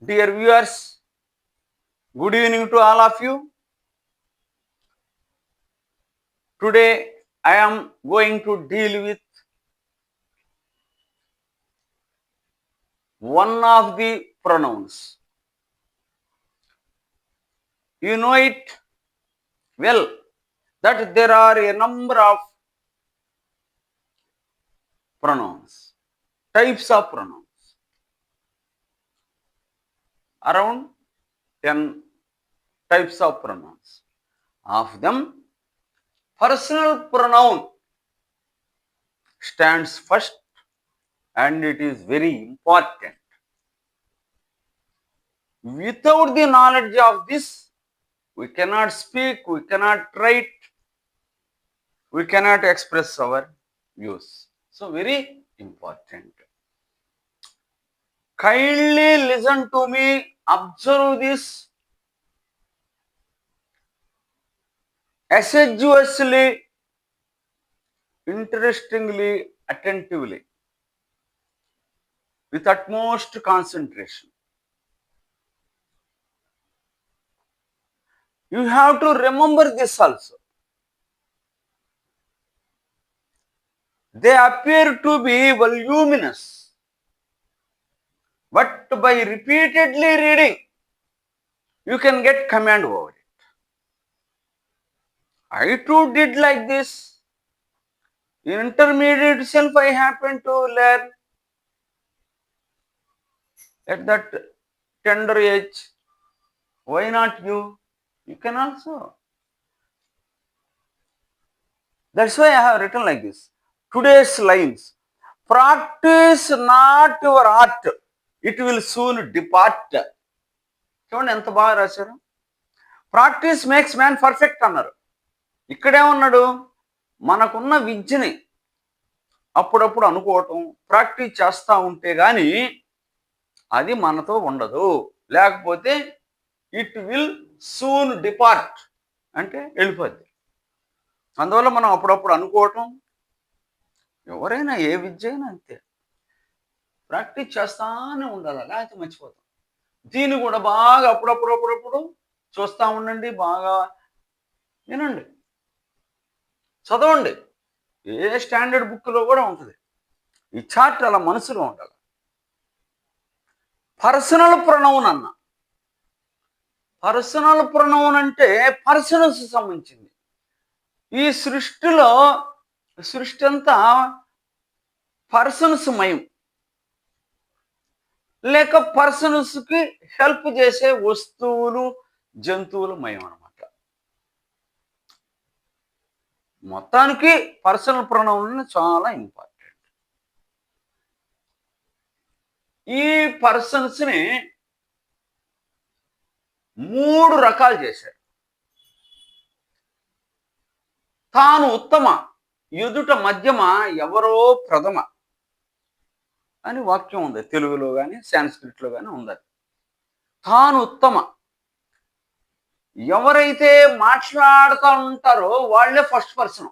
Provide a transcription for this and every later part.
Dear viewers, good evening to all of you. Today I am going to deal with one of the pronouns. You know it well that there are a number of pronouns, types of pronouns, around 10 types of pronouns. Of them, personal pronoun stands first and it is very important. Without the knowledge of this, we cannot speak, we cannot write, we cannot express our views. So, very important. Kindly listen to me, observe this assiduously, interestingly, attentively, with utmost concentration. You have to remember this also. They appear to be voluminous, but by repeatedly reading, you can get command over it. I too did like this. In intermediate itself, I happened to learn at that tender age. Why not you? You can also. That's why I have written like this. Today's lines. Practice not your art. It will soon depart. చూడండి ఎంత బాగా రాశారు. Practice makes man perfect అన్నారు. ఇక్కడేమన్నాడు, మనకున్న విద్యని అప్పుడప్పుడు అనుకోవటం, practice చేస్తూ ఉంటే కానీ అది మనతో ఉండదు. లేకపోతే ఇట్ విల్ సూన్ డిపార్ట్ అంటే వెళ్ళిపోద్ది. అందువల్ల మనం అప్పుడప్పుడు అనుకోవటం, ఎవరైనా ఏ విద్య అయినా అంతే, ప్రాక్టీస్ చేస్తానే ఉండాలి, లేకపోతే మర్చిపోతాం. దీన్ని కూడా బాగా అప్పుడప్పుడు చూస్తూ ఉండండి, బాగా వినండి, చదవండి. ఏ స్టాండర్డ్ బుక్లో కూడా ఉంటుంది. ఈ చార్ట్ అలా మనసులో ఉండాలి. పర్సనల్ ప్రొనౌన్ అన్న. పర్సనల్ ప్రొనౌన్ అంటే పర్సనల్స్ సంబంధించింది. ఈ సృష్టిలో సృష్టి అంతా పర్సన్స్ మయం, లేక పర్సన్స్కి హెల్ప్ చేసే వస్తువులు, జంతువుల మయం అనమాట. మొత్తానికి పర్సనల్ ప్రొనౌన్ చాలా ఇంపార్టెంట్. ఈ పర్సన్స్ని 3 రకాలు చేశారు. తాను ఉత్తమ, ఎదుట మధ్యమ, ఎవరో ప్రథమ అని వాక్యం ఉంది. తెలుగులో కానీ సాంస్క్రిట్లో కానీ ఉంది. తాను ఉత్తమ. ఎవరైతే మాట్లాడుతూ ఉంటారో వాళ్ళే ఫస్ట్ పర్సన్.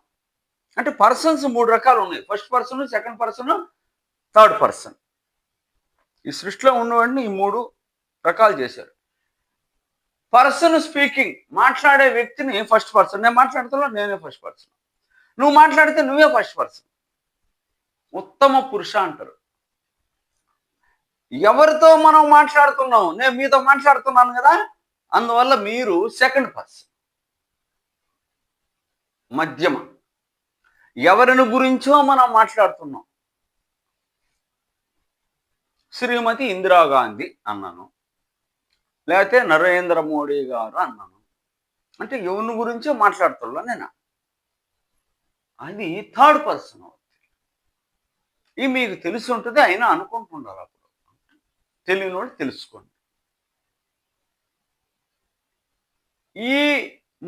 అంటే పర్సన్స్ 3 రకాలు ఉన్నాయి. First person, second person, third person. ఈ సృష్టిలో ఉన్నవాడిని ఈ 3 రకాలు చేశారు. పర్సన్ స్పీకింగ్, మాట్లాడే వ్యక్తిని ఫస్ట్ పర్సన్. నేను మాట్లాడుతున్నా, నేనే ఫస్ట్ పర్సన్. నువ్వు మాట్లాడితే నువ్వే ఫస్ట్ పర్సన్. ఉత్తమ పురుష అంటారు. ఎవరితో మనం మాట్లాడుతున్నాం, నేను మీతో మాట్లాడుతున్నాను కదా, అందువల్ల మీరు సెకండ్ పర్సన్. మధ్యమ, ఎవరిని గురించో మనం మాట్లాడుతున్నాం. శ్రీమతి ఇందిరాగాంధీ అన్నాను, లేకపోతే నరేంద్ర మోడీ గారు అన్నాను. అంటే ఎవరిని గురించో మాట్లాడుతున్నా నేను. అది థర్డ్ పర్సన్ అవుతుంది. ఇది మీకు తెలిసి ఉంటుంది, అయినా అనుకుంటున్నారు. అప్పుడు తెలియని వాళ్ళు తెలుసుకోండి. ఈ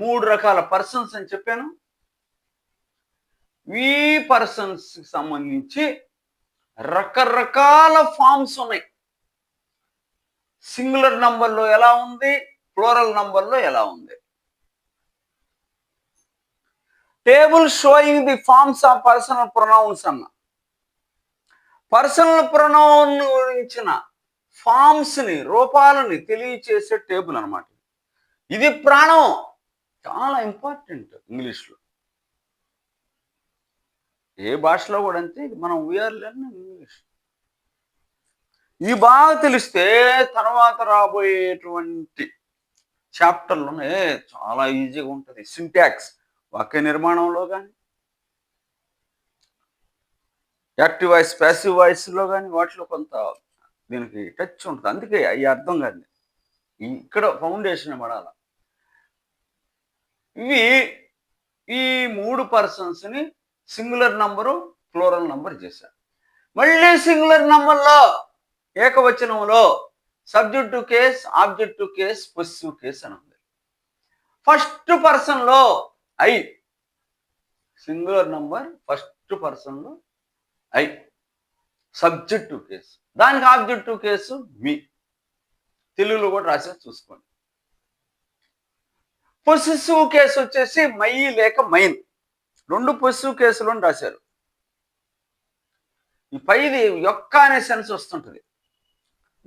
3 రకాల పర్సన్స్ అని చెప్పాను. ఈ పర్సన్స్కి సంబంధించి రకరకాల ఫామ్స్ ఉన్నాయి. సింగులర్ నంబర్లో ఎలా ఉంది, ప్లూరల్ నంబర్లో ఎలా ఉంది. Table showing the forms of personal pronouns అన్న. పర్సనల్ ప్రొనౌన్ గురించిన ఫామ్స్ని, రూపాలని తెలియచేసే టేబుల్ అనమాట. ఇది ప్రాణం. చాలా ఇంపార్టెంట్ ఇంగ్లీష్లో. ఏ భాషలో కూడా అంతే. మనం వీఆర్ లెర్నింగ్ ఇంగ్లీష్. ఈ బాగా తెలిస్తే తర్వాత రాబోయేటువంటి చాప్టర్లోనే చాలా ఈజీగా ఉంటుంది. సింటాక్స్, వాక్య నిర్మాణంలో కానీ, యాక్టివ్ వాయిస్, ప్యాసివ్ వాయిస్లో కానీ వాటిలో కొంత దీనికి టచ్ ఉంటుంది. అందుకే అవి అర్థం కాదు. ఇక్కడ ఫౌండేషన్ పడాలి. ఇవి ఈ 3 పర్సన్స్ని సింగులర్ నంబరు, ప్లూరల్ నంబర్ చేశారు. మళ్ళీ సింగులర్ నంబర్లో ఏకవచనంలో subject case, object case, positive case అని ఉంది. ఫస్ట్ పర్సన్లో ఐ, సింగులర్ నంబర్ ఫస్ట్ పర్సన్లో ఐ, సబ్జెక్టివ్ కేసు. దానికి ఆబ్జెక్టివ్ కేసు మీ. తెలుగులో కూడా రాసేది చూసుకోండి. పొసిసివ్ కేసు వచ్చేసి మై లేక మైన్. 2 పొసిసివ్ కేసులు రాశారు. ఈ పైది యొక్క అనే సెన్స్ వస్తుంటుంది.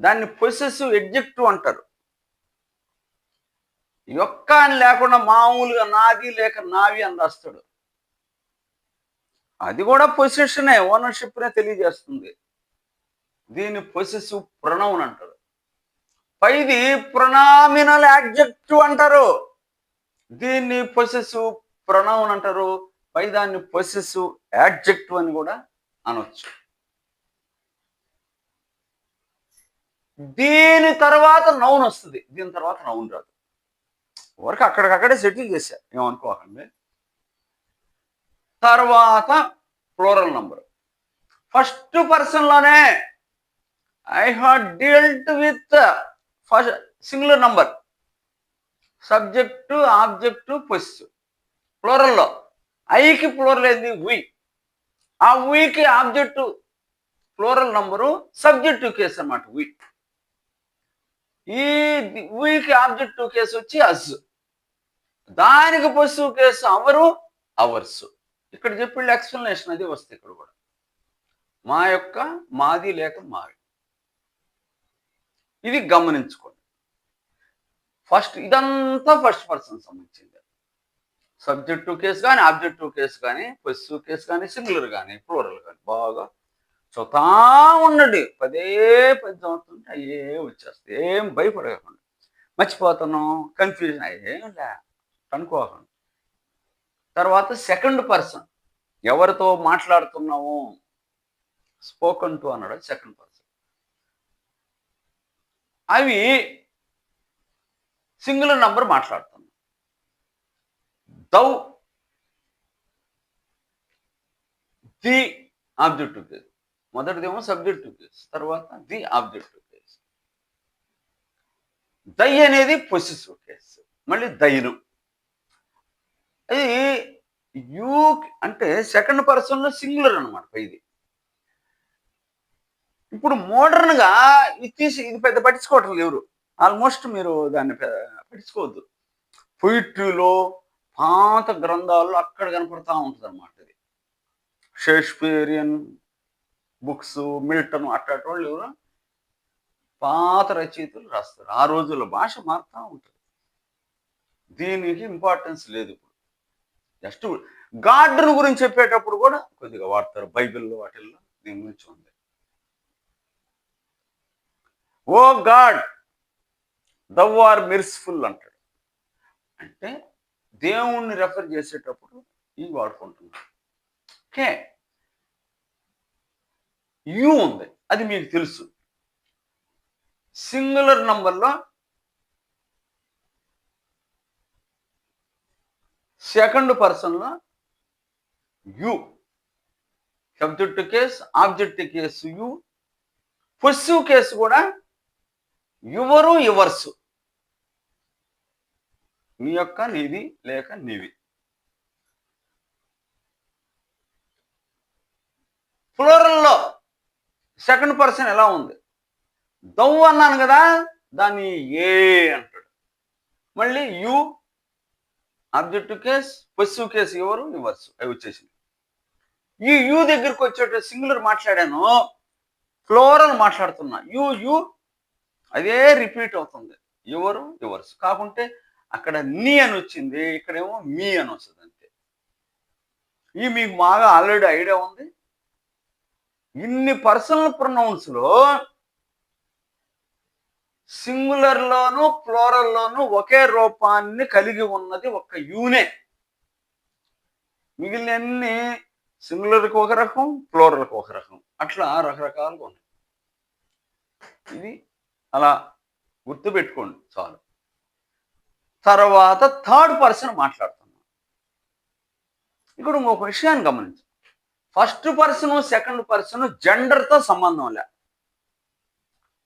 దాన్ని పొసిసివ్ ఎడ్జెక్టివ్ అంటారు. యొక్క అని లేకుండా మామూలుగా నాది లేక నావి అని రాస్తాడు. అది కూడా పొసిషనే, ఓనర్షిప్నే తెలియజేస్తుంది. దీన్ని పొసిసివ్ ప్రొనౌన్ అంటారు. పైది ప్రొనామినల్ యాడ్జెక్టివ్ అంటారు. దీన్ని పొసిసివ్ ప్రొనౌన్ అంటారు. పై దాన్ని పొసిసివ్ యాడ్జెక్టివ్ అని కూడా అనొచ్చు. దీని తర్వాత నౌన్ వస్తుంది. దీని తర్వాత నౌన్ రాదు. వరకు అక్కడికక్కడే సెటిల్ చేశారు, ఏమనుకోకండి. తర్వాత ప్లూరల్ నంబర్. ఫస్ట్ పర్సన్లోనే I have dealt with first singular number, subject, object, possessive. ప్లూరల్లో ఐకి ప్లూరల్ ఏంది? వి. ఆ వీకి object plural number subjective case అన్నమాట. వి. ఈ వీకి ఆబ్జెక్టివ్ కేసు వచ్చి అస్. దానికి పొసిసివ్ కేసు అవరు, అవర్స్. ఇక్కడ చెప్పిన ఎక్స్ప్లెనేషన్ అది వస్తుంది ఇక్కడ కూడా. మా యొక్క, మాది లేక మావి. ఇది గమనించుకోండి. ఇదంతా ఫస్ట్ పర్సన్ సంబంధించింది. సబ్జెక్టివ్ కేసు కానీ, ఆబ్జెక్టివ్ కేసు కానీ, పొసిసివ్ కేసు కానీ, సింగులర్ కానీ, ప్లూరల్ కానీ బాగా చదువుతా ఉండండి. పదే చదువుతుంటే అయ్యే వచ్చేస్తాయి. ఏం భయపడకుండా. మర్చిపోతున్నాం, కన్ఫ్యూజన్ అయ్యేం లే అనుకోకండి. తర్వాత సెకండ్ పర్సన్, ఎవరితో మాట్లాడుతున్నాము, స్పోకన్ టు అన్నాడు, సెకండ్ పర్సన్. అవి సింగులర్ నంబర్ మాట్లాడుతున్నాం. Thou, thee objective case. మొదటిదేమో సబ్జెక్టివ్ కేసు, తర్వాత ది ఆబ్జెక్టివ్ కేసు. దై అనేది పొసిసివ్ కేసు, మళ్ళీ దైను. అది యూ అంటే సెకండ్ పర్సన్లో సింగులర్ అనమాట. ఇది ఇప్పుడు మోడర్న్గా ఇది పెద్ద పట్టించుకోవటం ఎవరు. ఆల్మోస్ట్ మీరు దాన్ని పట్టించుకోవద్దు. పొయిట్రీలో, పాత గ్రంథాల్లో అక్కడ కనపడతా ఉంటుంది అనమాట. ఇది షేక్స్పియరియన్ బుక్స్, మిల్టన్ అట్లాంటి వాళ్ళు ఎవరు పాత రచయితలు రాస్తారు. ఆ రోజుల్లో భాష మారుతూ ఉంటుంది. దీనికి ఇంపార్టెన్స్ లేదు. ఇప్పుడు జస్ట్ గార్డెన్ గురించి చెప్పేటప్పుడు కూడా కొద్దిగా వాడతారు. బైబిల్లో వాటిల్లో దీని గురించి ఉంది. ఓ గాడ్ దౌ ఆర్ మెర్సిఫుల్ అంటాడు. అంటే దేవుణ్ణి రెఫర్ చేసేటప్పుడు ఇవి వాడుకుంటున్నాడు. ఓకే, యూ ఉంది, అది మీకు తెలుసు. సింగులర్ నంబర్లో సెకండ్ పర్సన్లో you, subject case, object case you, possessive case కూడా యువరు, యువర్స్. నీ యొక్క, నీది లేక నీవి. ప్లూరల్లో సెకండ్ పర్సన్ ఎలా ఉంది? దౌ అన్నాను కదా, దాన్ని ఏ అంటాడు. మళ్ళీ you, objective case, possessive case ఎవరు, యువర్స్, అవి వచ్చేసింది. ఈ యు దగ్గరికి వచ్చేట సింగులర్ మాట్లాడాను, ప్లూరల్ మాట్లాడుతున్నా. యు అదే రిపీట్ అవుతుంది. యువరు, యువర్స్ కాకుంటే అక్కడ నీ అని వచ్చింది, ఇక్కడేమో మీ అని వస్తుంది అంతే. ఇవి మీకు బాగా ఆల్రెడీ ఐడియా ఉంది. ఇన్ని పర్సనల్ ప్రొనౌన్స్‌లో సింగులర్‌లోను, ప్లూరల్‌లోను ఒకే రూపాన్ని కలిగి ఉన్నది ఒక్క యూనే. మిగిలినన్ని సింగులర్‌కి ఒక రకం, ప్లూరల్‌కి ఒక రకం. అట్లా రకరకాలుగా ఉన్నాయి. ఇది అలా గుర్తుపెట్టుకోండి చాలు. తర్వాత థర్డ్ పర్సన్ మాట్లాడుతున్నాం. ఇక్కడ ఇంకొక విషయాన్ని గమనించండి. ఫస్ట్ పర్సను, సెకండ్ పర్సను జెండర్‌తో సంబంధం లే.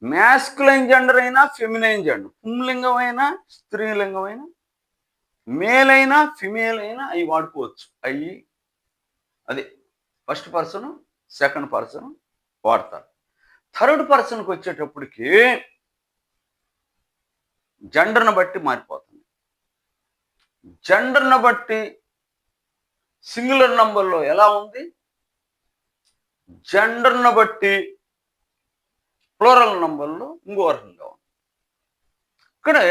మ్యాస్కులైన్ జెండర్ అయినా, ఫెమినైన్ జెండర్. పుంలింగం అయినా, స్త్రీలింగం అయినా, మేల్ అయినా, ఫిమేల్ అయినా అవి వాడుకోవచ్చు. అది ఫస్ట్ పర్సను, సెకండ్ పర్సను వాడతారు. థర్డ్ పర్సన్కి వచ్చేటప్పటికి జెండర్‌ని బట్టి మారిపోతుంది. జెండర్‌ని బట్టి సింగులర్ నంబర్‌లో ఎలా ఉంది, జెండర్‌ని బట్టి ప్లూరల్ నంబర్‌లో ఇంకో రకంగా ఉంది. ఇక్కడే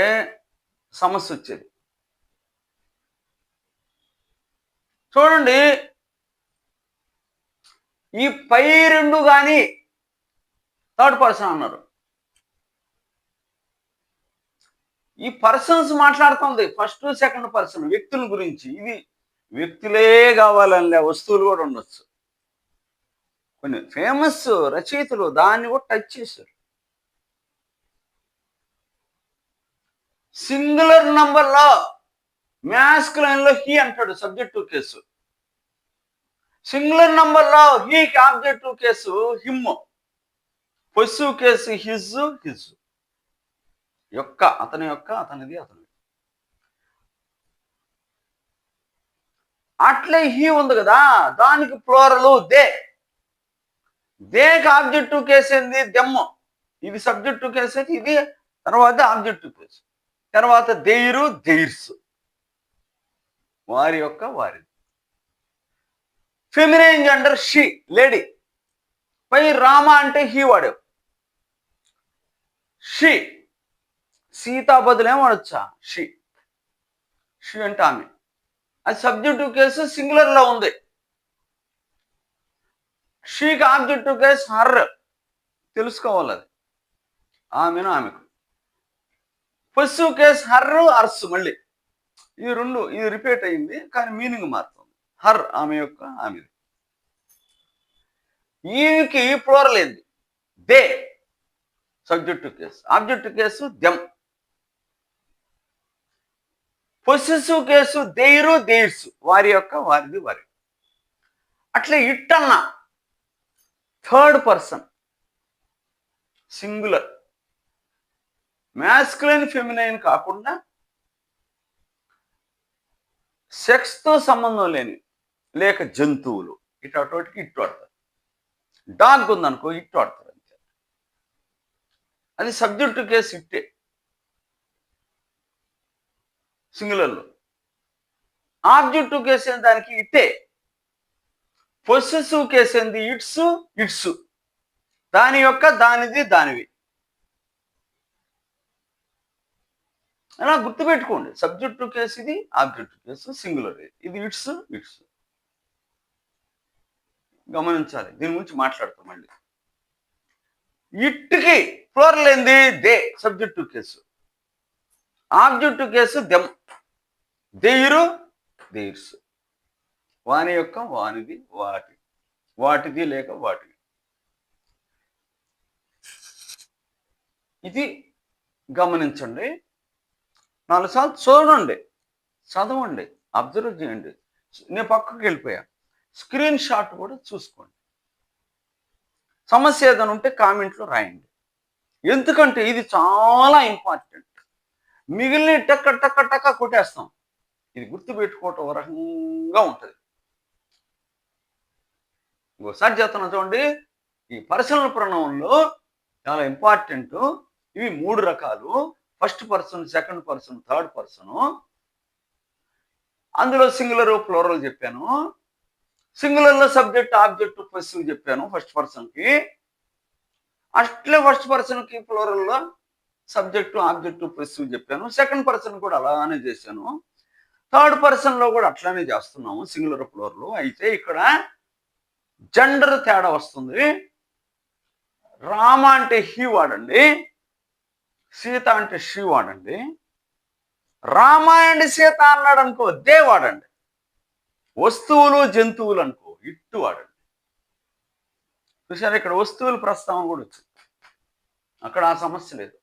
సమస్య వచ్చేది. చూడండి, ఈ పై రెండు కానీ థర్డ్ పర్సన్ అన్నారు. ఈ పర్సన్స్ మాట్లాడుతుంది ఫస్ట్, సెకండ్ పర్సన్ వ్యక్తుల గురించి. ఇది వ్యక్తులే కావాలనిలే, వస్తువులు కూడా ఉండొచ్చు. కొన్ని ఫేమస్ రచయితలు దాన్ని కూడా టచ్ చేశారు. సింగులర్ నంబర్లో మ్యాస్కులైన్లో హీ అంటాడు సబ్జెక్టివ్ కేసు. సింగులర్ నంబర్లో హీకి objective case him, positive case his, his యొక్క, అతని యొక్క, అతనిది, అతని. అట్లే హీ ఉంది కదా, దానికి ప్లూరల్ దే. దేకి ఆబ్జెక్టివ్ కేసు ఏంది, దెమ్. ఇది సబ్జెక్టివ్ కేసు అయితే ఇది, తర్వాత ఆబ్జెక్టివ్ కేసు, తర్వాత దేయిరు, దెయిర్స్, వారి యొక్క, వారిది. Feminine gender she, lady. పై రామ అంటే హీ వాడావు. షీ, సీతా బదులేం వాడొచ్చా, షీ. షీ అంటే ఆమె. అది సబ్జెక్టివ్ కేసు సింగులర్లో ఉంది. షీకి ఆబ్జెక్టివ్ కేసు హర్, తెలుసుకోవాలి అది, ఆమెను, ఆమెకు. Positive case హర్రు, అర్స్. మళ్ళీ ఈ రెండు, ఇది రిపీట్ అయింది కానీ మీనింగ్ మారుతుంది. హర్ ఆమె యొక్క, ఆమెది. ఈకి ప్లూరల్ ఏంది, they, subjective case. Objective case them. Possessive case their, theirs, వారి యొక్క, వారిది, వారి. అట్లా ఇట్ అన్న third person singular, masculine feminine కాకుండా సెక్స్తో సంబంధం లేని, లేక జంతువులు, ఇటు అటోటికి ఇట్టు వాడతారు. డాగ్ ఉందనుకో ఇట్టు వాడతారు అంతే. అది సబ్జెక్టివ్ కేసు ఇట్టే సింగులర్లో. ఆబ్జెక్టివ్ కేసు ఏంది, దానికి ఇట్టే. పొసెసివ్ కేసు ఏంది, ఇట్స్, ఇట్స్, దాని యొక్క, దానిది, దానివి. అలా గుర్తుపెట్టుకోండి. సబ్జెక్టివ్ కేసు ఇది, ఆబ్జెక్టివ్ కేసు సింగులర్ ఇది, ఇట్స్, ఇట్స్. గమనించాలి, దీని గురించి మాట్లాడతాం మళ్ళీ. ఇట్కి ప్లూరల్ ఏంది, they, subjective case. Objective case them, their, theirs, వాని యొక్క, వానిది, వాటి, వాటిది లేక వాటిది. ఇది గమనించండి. 4 సార్లు చూడండి, చదవండి, అబ్జర్వ్ చేయండి. నేను పక్కకి వెళ్ళిపోయా. స్క్రీన్ షాట్ కూడా చూసుకోండి. సమస్య ఏదైనా ఉంటే కామెంట్లో రాయండి. ఎందుకంటే ఇది చాలా ఇంపార్టెంట్. మిగిలిన టక్క టక్క టక్క కొట్టేస్తాం. ఇది గుర్తుపెట్టుకోవటం ఒక రకంగా ఉంటుంది. ఇంకోసారి చెప్తున్నా చూడండి. ఈ పర్సనల్ ప్రొనౌన్లో చాలా ఇంపార్టెంట్. ఇవి 3 రకాలు. First person, second person, third person. అందులో సింగులర్, ప్లూరల్ చెప్పాను. సింగులర్లో సబ్జెక్ట్, ఆబ్జెక్ట్, పొసెసివ్ చెప్పాను ఫస్ట్ పర్సన్కి. అట్లే ఫస్ట్ పర్సన్కి ప్లూరల్లో సబ్జెక్టు, ఆబ్జెక్టు, పొసెసివ్ చెప్పాను. సెకండ్ పర్సన్ కూడా అలానే చేశాను. థర్డ్ పర్సన్లో కూడా అట్లానే చేస్తున్నాము సింగులర్ ప్లూరల్. అయితే ఇక్కడ జెండర్ తేడా వస్తుంది. రామ అంటే హీ వాడండి, సీత అంటే షీ వాడండి. రామ అండ్ సీత అన్నాడు అనుకో దే వాడండి. వస్తువులు జంతువులు అనుకో ఇట్టు వాడండి. చూసారు, ఇక్కడ వస్తువుల ప్రస్తావన కూడా వచ్చింది, అక్కడ ఆ సమస్య లేదు.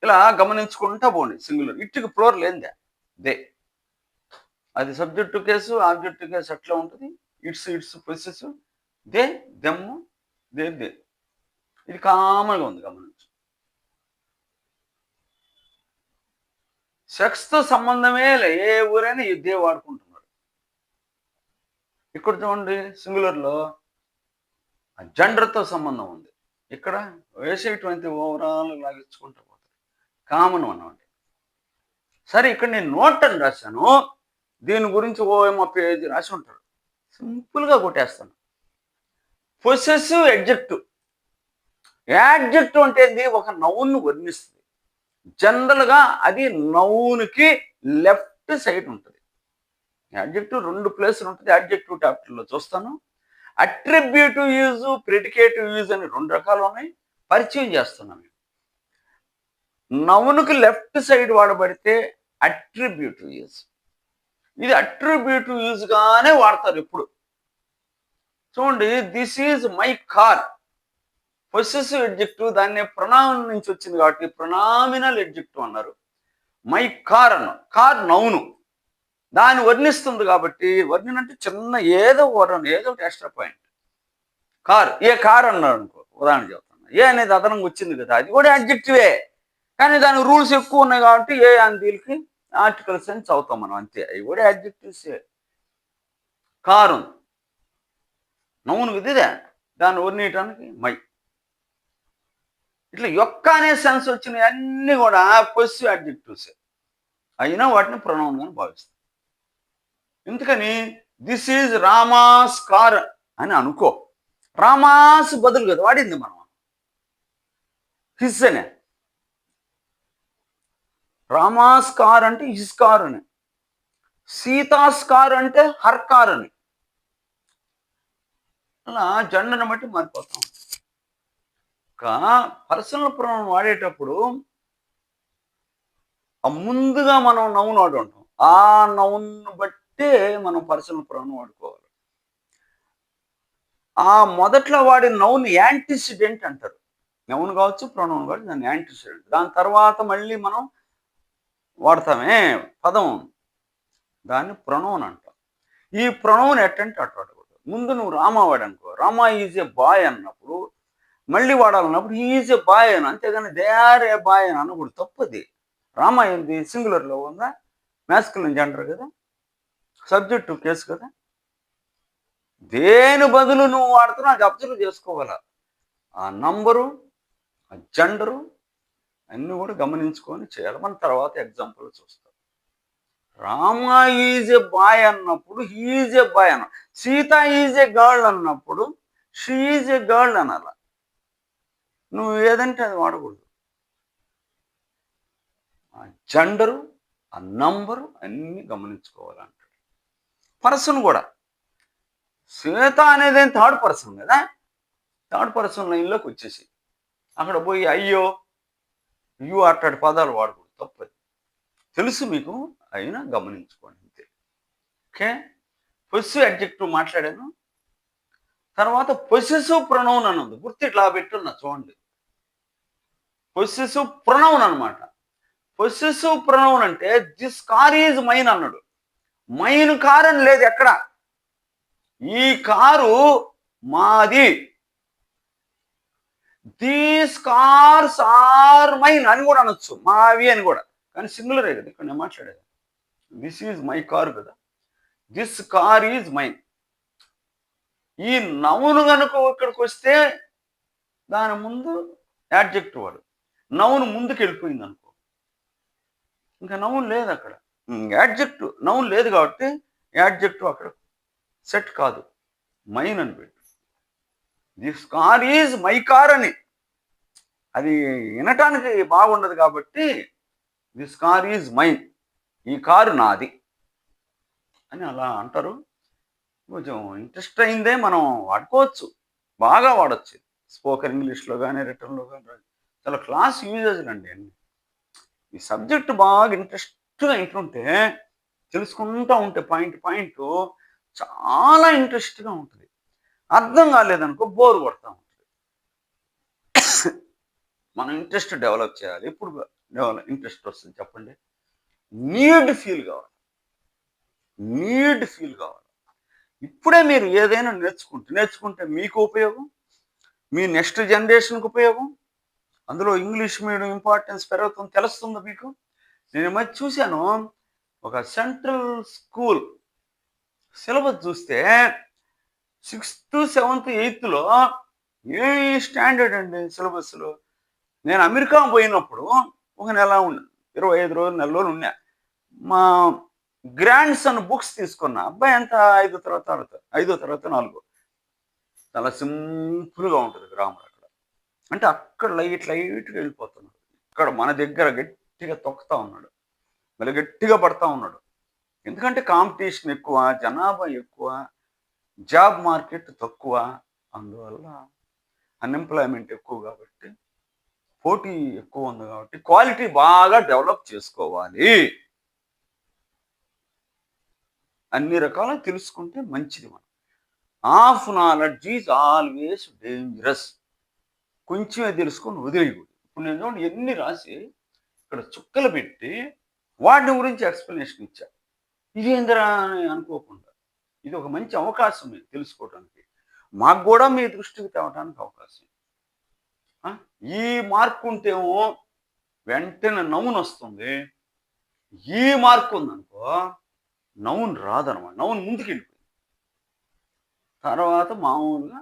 ఇలా గమనించుకుంటా పోండి. సింగులర్ ఇట్టుకి ప్లూరల్ ఏందే దే, అది సబ్జెక్టు కేసు ఆబ్జెక్టు కేసు అట్లా ఉంటుంది. It's possessive, they them, they they, ఇది కామన్గా ఉంది గమనించు. సెక్స్తో సంబంధమే లే, ఏ ఊరైనా దే వాడుకుంటున్నాడు. ఇక్కడ చూడండి సింగులర్లో జెండర్తో సంబంధం ఉంది, ఇక్కడ వేసేటువంటి ఓవరాల్ లాగించుకుంటూ పోతారు, కామన్ అన్నమాట. సరే, ఇక్కడ నేను నోట్ అని రాశాను, దీని గురించి ఓఎం పేజీ రాసి ఉంటాడు, సింపుల్గా కొట్టేస్తాను. Possessive adjective. యాడ్జెక్టివ్ అంటే ఏంది? ఒక నౌన్ను వర్ణిస్తుంది. జనరల్గా అది నౌన్కి లెఫ్ట్ సైడ్ ఉంటుంది. యాడ్జెక్టివ్ 2 ప్లేసులు ఉంటుంది, యాడ్జెక్టివ్ చాప్టర్లో చూస్తాను. అట్రిబ్యూటివ్ యూజ్, ప్రెడికేటివ్ యూజ్ అని 2 రకాలు ఉన్నాయి, పరిచయం చేస్తున్నాను. నౌన్కి లెఫ్ట్ సైడ్ వాడబడితే అట్రిబ్యూటివ్ యూజ్. ఇది అట్రిబ్యూటివ్ యూజ్గానే వాడతారు ఎప్పుడు. చూడండి, this is my car. Possessive adjective, దాన్ని ప్రొనౌన్ నుంచి వచ్చింది కాబట్టి ప్రొనామినల్ అడ్జెక్టివ్ అన్నారు. మై కార్ అన్నాం, కార్ నౌను, దాన్ని వర్ణిస్తుంది కాబట్టి వర్ణన అంటే చిన్న ఏదో ఒకటి ఎక్స్ట్రా పాయింట్. కార్, ఏ కార్ అన్నాడు అనుకో, ఉదాహరణ చెప్తాను, ఏ అనేది అదనంగా వచ్చింది కదా, అది కూడా అడ్జెక్టివే, కానీ దానికి రూల్స్ ఎక్కువ ఉన్నాయి కాబట్టి ఏ అని దీనికి ఆర్టికల్స్ అని చదువుతాం మనం, అంతే. అవి కూడా అడ్జెక్టివ్సే. కారు నౌను ఇదే, దాన్ని వర్ణించడానికి మై. ఇట్లా యొక్క అనే సెన్స్ వచ్చినవి అన్నీ కూడా పొసెసివ్ అడ్జెక్టివ్సే, అయినా వాటిని ప్రొనౌన్ గాని భావిస్తాం. ఎందుకని దిస్ ఈజ్ రామాస్ కార్ అని అనుకో, రామాస్ బదులు కదా వాడింది మనం, హిస్ అనే. రామాస్ కార్ అంటే హిస్ కార్ అని, సీతాస్ కార్ అంటే హర్ కార్ అని. అలా జెండర్ని బట్టి మారిపోతాం. పర్సనల్ ప్రొనౌన్ వాడేటప్పుడు ముందుగా మనం నౌన్ వాడి ఉంటాం, ఆ నౌన్ బట్టే మనం పర్సనల్ ప్రొనౌన్ వాడుకోవాలి. ఆ మొదట్లో వాడి నౌన్ యాంటిసిడెంట్ అంటారు. నౌన్ కావచ్చు, ప్రొనౌన్ కావచ్చు, దాన్ని యాంటిసిడెంట్. దాని తర్వాత మళ్ళీ మనం వాడతామే పదం, దాన్ని ప్రొనౌన్ అంటాం. ఈ ప్రొనౌన్ ఎట్టంటే అటు వాడకూడదు. ముందు నువ్వు రామ వాడనుకో, రామ ఈజ్ ఏ బాయ్ అన్నప్పుడు మళ్ళీ వాడాలన్నప్పుడు ఈజ్ ఏ బాయ్ అని, అంతేగాని దే ఆర్ ఏ బాయ్ అని అనకూడదు, తప్పది. రామ ఏంది సింగులర్లో ఉందా, మ్యాస్కులిన్ జెండర్ కదా, సబ్జెక్టు కేసు కదా, దేని బదులు నువ్వు వాడుతున్నా అది అబ్జర్వ్ చేసుకోగల. ఆ నంబరు, ఆ జెండరు అన్నీ కూడా గమనించుకొని చేయాలి. మన తర్వాత ఎగ్జాంపుల్ చూస్తాం. రామ ఈజ్ ఏ బాయ్ అన్నప్పుడు ఈజ్ ఏ బాయ్ అన్న, సీత ఈజ్ ఏ గర్ల్ అన్నప్పుడు షీ ఈజ్ ఏ గర్ల్ అనాల. నువ్వు ఏదంటే అది వాడకూడదు. ఆ జెండరు, ఆ నంబరు అన్నీ గమనించుకోవాలంటాడు. పర్సన్ కూడా, సీత అనేది థర్డ్ పర్సన్ కదా, థర్డ్ పర్సన్ లైన్లోకి వచ్చేసి అక్కడ పోయి అయ్యో యు అట్లాంటి పదాలు వాడకూడదు, తప్పది. తెలుసు మీకు, అయినా గమనించుకోండి అంతే. ఓకే, పొసెసివ్ అడ్జెక్టివ్ మాట్లాడాను. తర్వాత పొసెసివ్ ప్రొనౌన్ అని ఉంది, గుర్తు ఇట్లా పెట్టున్నా చూడండి. పొసెసివ్ ప్రొనౌన్ అనమాట. పొసెసివ్ ప్రొనౌన్ అంటే దిస్ కార్ ఈజ్ మైన్ అన్నాడు, మైన్ కార్ అని లేదు ఎక్కడ. ఈ కారు మాది, దీస్ కార్స్ ఆర్ మైన్ అని కూడా అనొచ్చు, మావి అని కూడా, కానీ సింగులరే కదా ఇక్కడ నేను మాట్లాడేది. దిస్ ఈజ్ మై కార్ కదా, దిస్ కార్ ఈజ్ మైన్. ఈ నౌను కనుక ఇక్కడికి వస్తే దాని ముందు యాడ్జెక్టివ్ వాడు, నౌను ముందుకు వెళ్ళిపోయింది అనుకో, ఇంకా నౌన్ లేదు అక్కడ. యాడ్జెక్టివ్ నౌన్ లేదు కాబట్టి యాడ్జెక్టివ్ అక్కడ సెట్ కాదు, మైన్ అని పెట్టు. This car is my car అని. అది వినటానికి బాగుండదు కాబట్టి దిస్ కార్ ఈజ్ మైన్, ఈ కారు నాది అని అలా అంటారు. కొంచెం ఇంట్రెస్ట్ అయిందే మనం వాడుకోవచ్చు, బాగా వాడచ్చు. స్పోకెన్ ఇంగ్లీష్లో కానీ రిటర్న్లో కానీ చాలా క్లాస్ యూజెస్లు అండి అన్ని. ఈ సబ్జెక్ట్ బాగా ఇంట్రెస్ట్గా వింటుంటే, తెలుసుకుంటూ ఉంటే పాయింట్ పాయింట్ చాలా ఇంట్రెస్ట్గా ఉంటుంది. అర్థం కాలేదనుకో బోర్ కొడతా ఉంటుంది. మనం ఇంట్రెస్ట్ డెవలప్ చేయాలి. ఎప్పుడు ఇంట్రెస్ట్ వస్తుంది చెప్పండి? నీడ్ ఫీల్ కావాలి, నీడ్ ఫీల్ కావాలి. ఇప్పుడే మీరు ఏదైనా నేర్చుకుంటే మీకు ఉపయోగం, మీ నెక్స్ట్ జనరేషన్కి ఉపయోగం. అందులో ఇంగ్లీష్ మీడియం ఇంపార్టెన్స్ పెరుగుతుంది, తెలుస్తుంది మీకు. నేను మధ్య చూశాను, ఒక సెంట్రల్ స్కూల్ సిలబస్ చూస్తే 6th, 7th, 8thలో ఏ స్టాండర్డ్ అండి సిలబస్లో. నేను అమెరికా పోయినప్పుడు ఒక నెల 25 రోజులు, నెల రోజులు ఉన్నా. మా గ్రాండ్ సన్ బుక్స్ తీసుకున్నా. అబ్బాయి ఎంత 5వ తరగతి, 4. చాలా సింపుల్గా ఉంటుంది గ్రామర్ అక్కడ. అంటే అక్కడ లైట్గా వెళ్ళిపోతున్నాడు. ఇక్కడ మన దగ్గర గట్టిగా తొక్కుతా ఉన్నాడు, మళ్ళీ గట్టిగా పడతా ఉన్నాడు. ఎందుకంటే కాంపిటీషన్ ఎక్కువ, జనాభా ఎక్కువ, జాబ్ మార్కెట్ తక్కువ, అందువల్ల అన్ఎంప్లాయ్మెంట్ ఎక్కువ కాబట్టి, పోటీ ఎక్కువ ఉంది కాబట్టి క్వాలిటీ బాగా డెవలప్ చేసుకోవాలి. అన్ని రకాలు తెలుసుకుంటే మంచిది. మనం half knowledge is always dangerous. కొంచెమే తెలుసుకొని వదిలేయకూడదు. ఇప్పుడు నేను చూడండి ఎన్ని రాసి ఇక్కడ చుక్కలు పెట్టి వాటిని గురించి ఎక్స్ప్లెనేషన్ ఇచ్చా. ఇదేందిరా అని అనుకోకుండా, ఇది ఒక మంచి అవకాశం మీకు తెలుసుకోవడానికి, మాకు కూడా మీ దృష్టికి తేవడానికి అవకాశం. ఈ మార్క్ ఉంటేమో వెంటనే నౌన్ వస్తుంది, ఈ మార్క్ ఉందనుకో నౌన్ రాదనమాట. నౌన్ ముందుకు వెళ్ళిపోయింది. తర్వాత మామూలుగా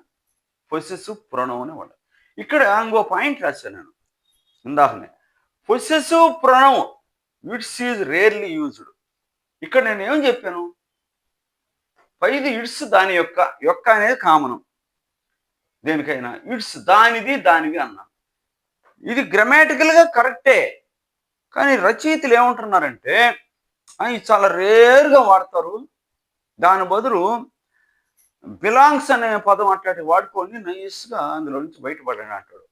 పొసెసివ్ ప్రొనౌన్ అని వాడు. ఇక్కడ ఇంకో పాయింట్ రాశాను నేను ఇందాకనే. Possessive pronoun it's is rarely used. ఇక్కడ నేను ఏం చెప్పాను? పైది ఇట్స్ దాని యొక్క అనేది కామనం దేనికైనా. ఇట్స్ దానిది అన్నా. ఇది గ్రామాటికల్గా కరెక్టే, కానీ రచయితలు ఏమంటున్నారంటే ఇది చాలా రేర్గా వాడతారు, దాని బదులు బిలాంగ్స్ అనే పదం అట్లాంటి వాడుకొని నైస్గా అందులో నుంచి బయటపడని అంటాడు.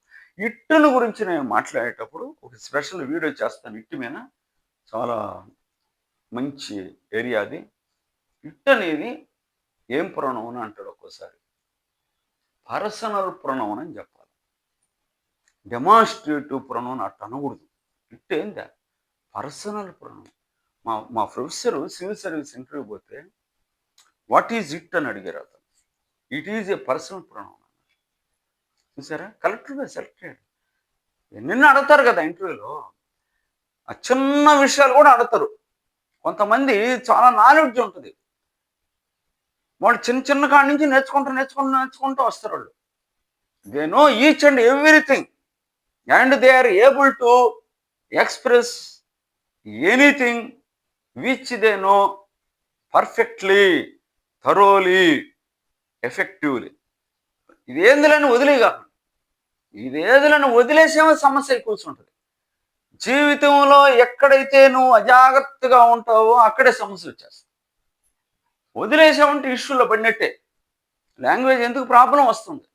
ఇట్టును గురించి నేను మాట్లాడేటప్పుడు ఒక స్పెషల్ వీడియో చేస్తాను. ఇట్టు మీద చాలా మంచి ఏరియా అది. ఇట్ అనేది ఏం ప్రొనౌన్ అంటాడు ఒక్కోసారి. పర్సనల్ ప్రొనౌన్ అని చెప్పాలి, డెమాన్స్ట్రేటివ్ ప్రొనౌన్ అట్ట అనకూడదు. ఇట్ ఏందా పర్సనల్ ప్రొనౌన్. మా ప్రొఫెసరు సివిల్ సర్వీస్ ఇంటర్వ్యూ పోతే వాట్ ఈజ్ ఇట్ అని అడిగారు అతను. It is a personal pronoun అన్నారు. చూసారా, కలెక్టర్గా సెలెక్ట్ అయ్యాడు. నిన్న అడుగుతారు కదా ఇంటర్వ్యూలో, ఆ చిన్న విషయాలు కూడా అడుగుతారు. కొంతమంది చాలా నాలెడ్జ్ ఉంటుంది, వాళ్ళు చిన్న కాడి నుంచి నేర్చుకుంటూ వస్తారు. వాళ్ళు they know each and everything and they are able to express anything which they know perfectly, thoroughly, effectively. ఇదేందులని వదిలేసేమో సమస్య కూర్చుంటుంది. జీవితంలో ఎక్కడైతే నువ్వు అజాగ్రత్తగా ఉంటావో అక్కడే సమస్య వచ్చేస్తుంది. వదిలేసామంటే ఇష్యూలో పడినట్టే. లాంగ్వేజ్ ఎందుకు ప్రాబ్లం వస్తుంది.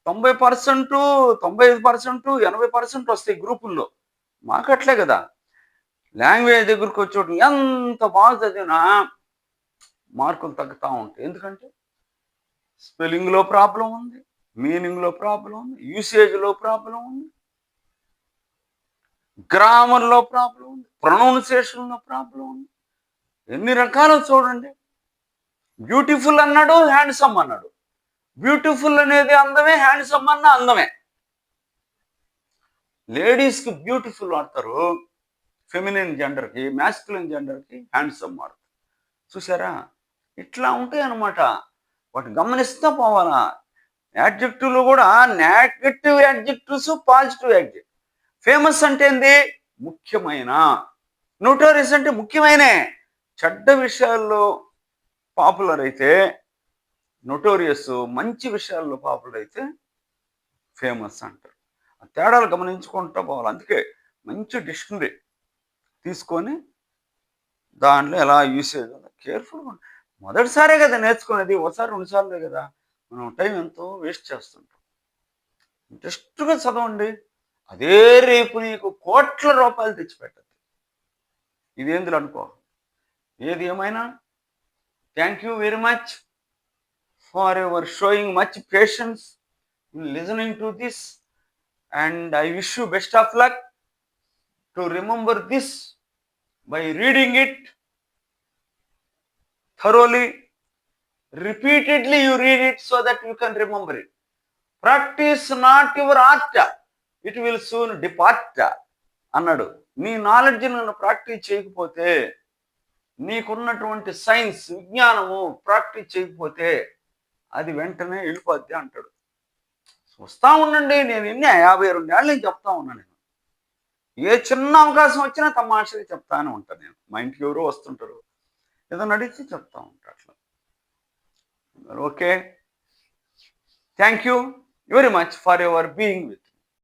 90%, 95%, 80% వస్తాయి గ్రూపుల్లో. మాకు అట్లే కదా. లాంగ్వేజ్ దగ్గరకు వచ్చేటప్పుడు ఎంత బాగా చదివినా మార్కులు తగ్గుతూ ఉంటాయి. ఎందుకంటే స్పెల్లింగ్లో ప్రాబ్లం ఉంది, మీనింగ్లో ప్రాబ్లం ఉంది, యూసేజ్లో ప్రాబ్లం ఉంది, గ్రామర్లో ప్రాబ్లం ఉంది, ప్రొనౌన్సియేషన్లో ప్రాబ్లం ఉంది. ఎన్ని రకాలు చూడండి. బ్యూటిఫుల్ అన్నాడు, హ్యాండ్సమ్ అన్నాడు. బ్యూటిఫుల్ అనేది అందమే, హ్యాండ్సమ్ అన్న అందమే. లేడీస్కి బ్యూటిఫుల్ వాడతారు, ఫెమినిన్ జెండర్కి, మ్యాస్కులిన్ జెండర్కి హ్యాండ్సమ్ వాడతారు. చూసారా, ఇట్లా ఉంటాయి అన్నమాట. వాటి గమనిస్తూ పోవాలా. యాడ్జెక్టివ్లో కూడా negative adjectives, positive adjective. Famous అంటే ఏంది? ముఖ్యమైన. నోటోరియస్ అంటే ముఖ్యమైనే. చెడ్డ విషయాల్లో పాపులర్ అయితే నొటోరియస్, మంచి విషయాల్లో పాపులర్ అయితే ఫేమస్ అంటారు. ఆ తేడాలు గమనించుకుంటూ పోవాలి. అందుకే మంచి డిక్షనరీ తీసుకొని దాంట్లో ఎలా యూసేజ్ ఉందో కేర్ఫుల్గా మొదటిసారే కదా నేర్చుకునేది, ఒకసారి రెండుసార్లే కదా. మనం టైం ఎంతో వేస్ట్ చేస్తుంటాం. ఇంట్రెస్ట్గా చదవండి, అదే రేపు నీకు కోట్ల రూపాయలు తెచ్చిపెట్టద్దు. ఇదేందులో అనుకో. ఏది ఏమైనా thank you very much for your sowing much patience in listening to this, and I wish you best of luck to remember this by reading it thoroughly. Repeatedly you read it so that you can remember it. Practice not your art, it will soon depart అన్నాడు. నీ knowledge నన్ను practice చేయకపోతే, నీకున్నటువంటి science విజ్ఞానము practice చేయకపోతే అది వెంటనే వెళ్ళిపోద్ది అంటాడు. వస్తూ ఉండండి, నేను 52 ఏళ్ళ నుంచి చెప్తా ఉన్నాను. నేను ఏ చిన్న అవకాశం వచ్చినా తమాషగా చెప్తానే ఉంటాను. నేను మా ఇంటికి ఎవరో వస్తుంటారు, ఏదో నడిచి చెప్తా ఉంటారు అట్లా. Okay, thank you very much for your being with.